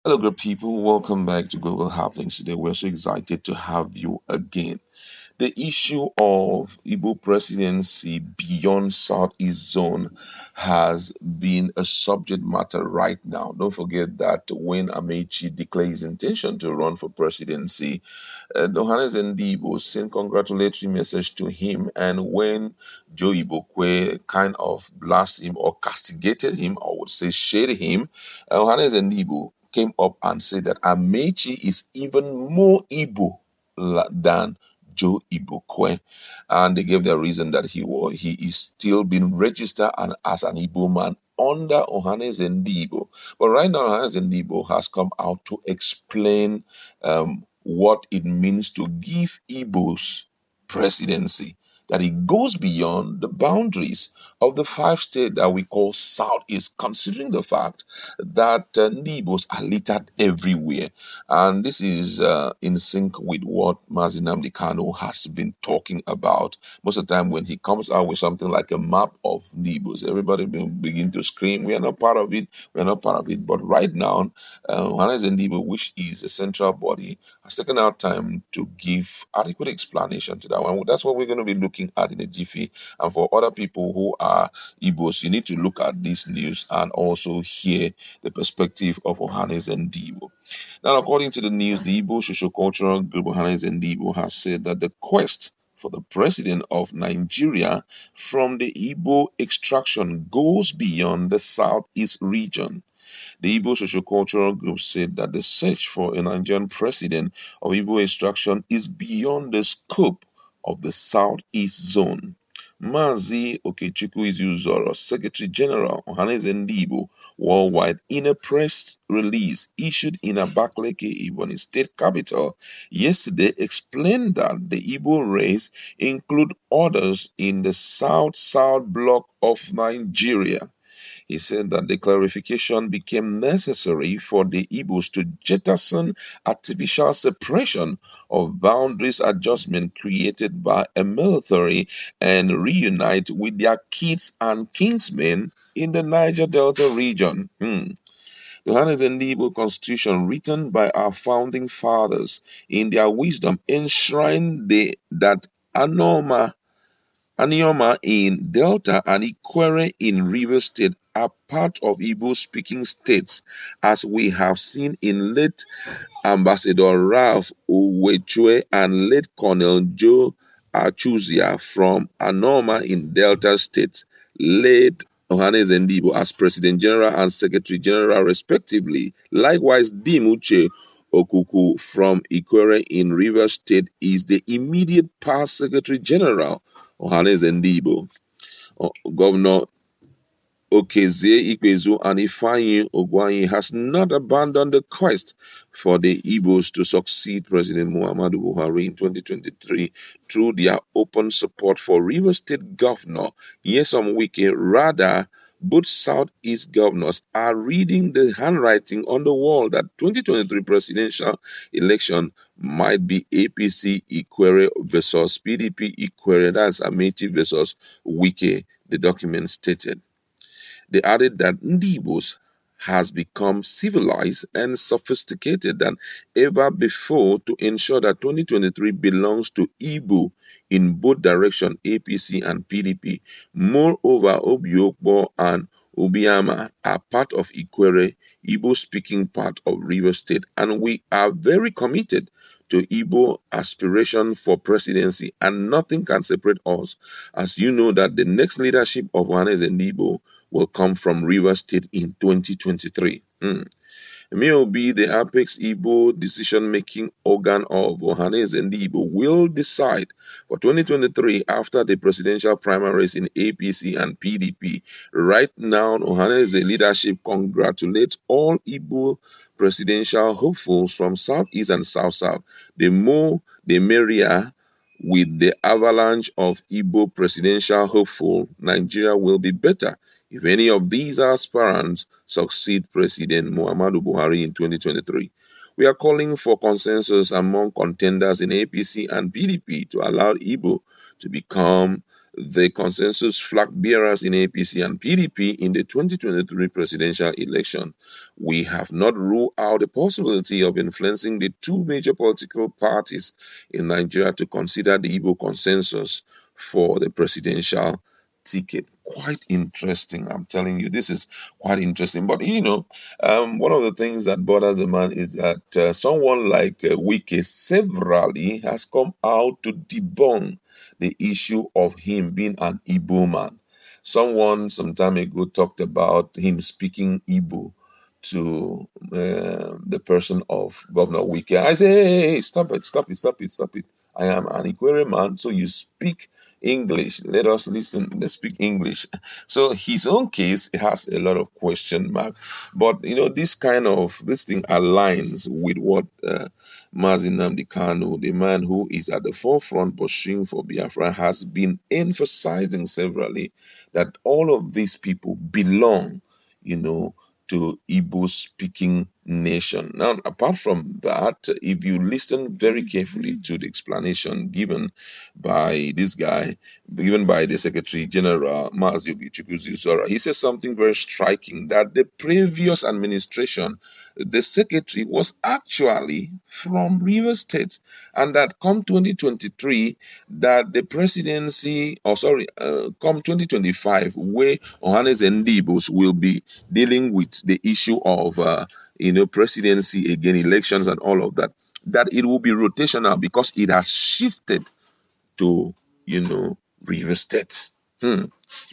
Hello, good people. Welcome back to Global Happenings. Today, we're so excited to have you again. The issue of Igbo presidency beyond Southeast Zone has been a subject matter right now. Don't forget that when Amaechi declared his intention to run for presidency, Ohanaeze and Igbo sent congratulatory message to him, and when Joe Ibokwe kind of blasted him or castigated him, or would say shaded him, Ohanaeze and Igbo came up and said that Amaechi is even more Igbo than Joe Ibokwe, and they gave the reason that he is still being registered and as an Igbo man under Ohanaeze Ndigbo. But right now, Ohanaeze Ndigbo has come out to explain what it means to give Igbos presidency. That it goes beyond the boundaries of the five states that we call Southeast, considering the fact that Igbos are littered everywhere. And this is in sync with what Mazi Nnamdi Kanu has been talking about. Most of the time, when he comes out with something like a map of Igbos, everybody will begin to scream, "We are not part of it, we are not part of it." But right now, Ohanaeze Ndigbo, which is a central body, has taken our time to give adequate explanation to that one. That's what we're going to be looking at in a jiffy. And for other people who are Igbos, you need to look at this news and also hear the perspective of Ohanaeze Ndigbo. Now, according to the news, the Igbo socio-cultural group Ohanaeze Ndigbo has said that the quest for the president of Nigeria from the Igbo extraction goes beyond the southeast region. The Igbo socio-cultural group said that the search for a Nigerian president of Igbo extraction is beyond the scope of the Southeast Zone. Mazi Okechukwu Izuzoro, Secretary General Ohanaeze Ndigbo Worldwide, in a press release issued in Abakaliki, Ebonyi State Capital yesterday, explained that the Igbo race include others in the South-South block of Nigeria. He said that the clarification became necessary for the Igbos to jettison artificial separation of boundaries adjustment created by a military and reunite with their kids and kinsmen in the Niger Delta region. The Johannes and Igbo constitution, written by our founding fathers in their wisdom, enshrined that Anioma in Delta and Ikwere in Rivers State are part of Igbo-speaking states, as we have seen in late Ambassador Ralph Uwechue and late Colonel Joe Achuzia from Anoma in Delta State, late Ohanaeze Ndigbo as President General and Secretary General respectively. Likewise, Dimuche Okuku from Ikwere in Rivers State is the immediate past Secretary General Ohanaeze Ndigbo. Governor Okezie Ikpezu and Ifeanyi Ogwuanyi has not abandoned the quest for the Igbos to succeed President Muhammadu Buhari in 2023 through their open support for Rivers State Governor Nyesom Wike. Rather, both Southeast governors are reading the handwriting on the wall that 2023 presidential election might be APC Ikwere versus PDP Ikwere, that's Amaechi versus Wike, the document stated. They added that Ndibos has become civilized and sophisticated than ever before to ensure that 2023 belongs to Igbo in both directions, APC and PDP. Moreover, Obiokbo and Obiama are part of Ikwere, Igbo-speaking part of Rivers State, and we are very committed to Igbo aspiration for presidency, and nothing can separate us. As you know that the next leadership of Ohanaeze Ndigbo will come from Rivers State in 2023. May the apex Igbo decision-making organ of Ohanaeze Ndigbo will decide for 2023 after the presidential primaries in APC and PDP. Right now, Ohanaeze leadership congratulates all Igbo presidential hopefuls from Southeast and South-South. The more, the merrier. With the avalanche of Igbo presidential hopeful, Nigeria will be better if any of these aspirants succeed President Muhammadu Buhari in 2023. We are calling for consensus among contenders in APC and PDP to allow Igbo to become the consensus flag bearers in APC and PDP in the 2023 presidential election. We have not ruled out the possibility of influencing the two major political parties in Nigeria to consider the Igbo consensus for the presidential ticket. Quite interesting. I'm telling you, this is quite interesting. But one of the things that bothers the man is that someone like Wike severally has come out to debunk the issue of him being an Igbo man. Someone some time ago talked about him speaking Igbo to the person of Governor Wike. I say, hey, stop it, stop it, stop it, stop it. I am an Ikwere man, so you speak English. Let us listen. Let's speak English. So his own case has a lot of question mark, but this thing aligns with what Mazi Nnamdi Kanu, the man who is at the forefront pursuing for Biafra, has been emphasizing severally, that all of these people belong, to Igbo speaking nation. Now, apart from that, if you listen very carefully to the explanation given by this guy, given by the Secretary General Mazi Zora, he says something very striking, that the previous administration, the secretary was actually from Rivers State, and that come 2023, that the presidency, come 2025, where Ohanaeze and Igbos will be dealing with the issue of presidency again, elections and all of that, that it will be rotational because it has shifted to River State.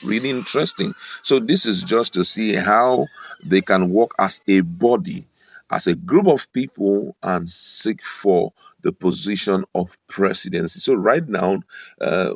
Really interesting. So this is just to see how they can work as a body, as a group of people, and seek for the position of presidency. So right now,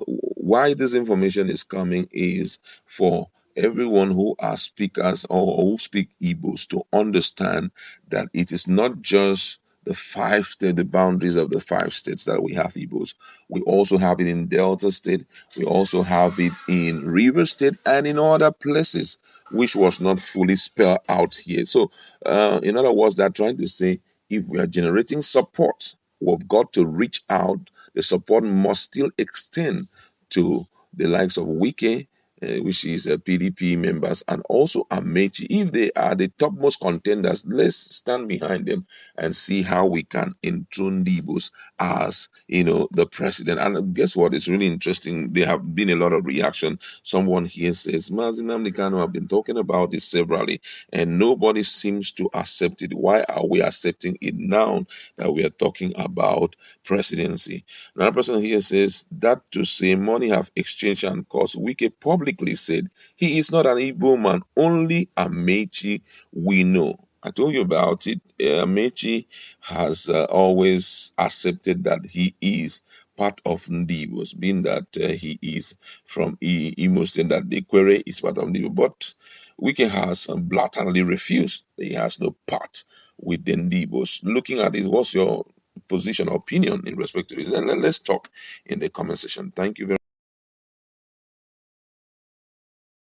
why this information is coming is for everyone who are speakers or who speak Igbos to understand that it is not just the boundaries of the 5 states that we have Igbos. We also have it in Delta State. We also have it in River State and in other places, which was not fully spelled out here. So, in other words, they're trying to say, if we are generating support, we've got to reach out. The support must still extend to the likes of Wike, which is PDP members, and also Amaechi. If they are the topmost contenders, let's stand behind them and see how we can enthrone the Igbos as the president. And guess what? It's really interesting. There have been a lot of reaction. Someone here says, Mazi Nnamdi Kanu have been talking about this severally, and nobody seems to accept it. Why are we accepting it now that we are talking about presidency? Another person here says that to say money have exchanged and cost. Wike publicly said he is not an Igbo man, only Amaechi we know. I told you about it. Amaechi has always accepted that he is part of Ndibos, being that he is from Imo State, that the Ikwere is part of Ndibo. But Wike has blatantly refused. He has no part with the Ndibos. Looking at it, what's your position or opinion in respect to this? And let's talk in the comment section. Thank you very much.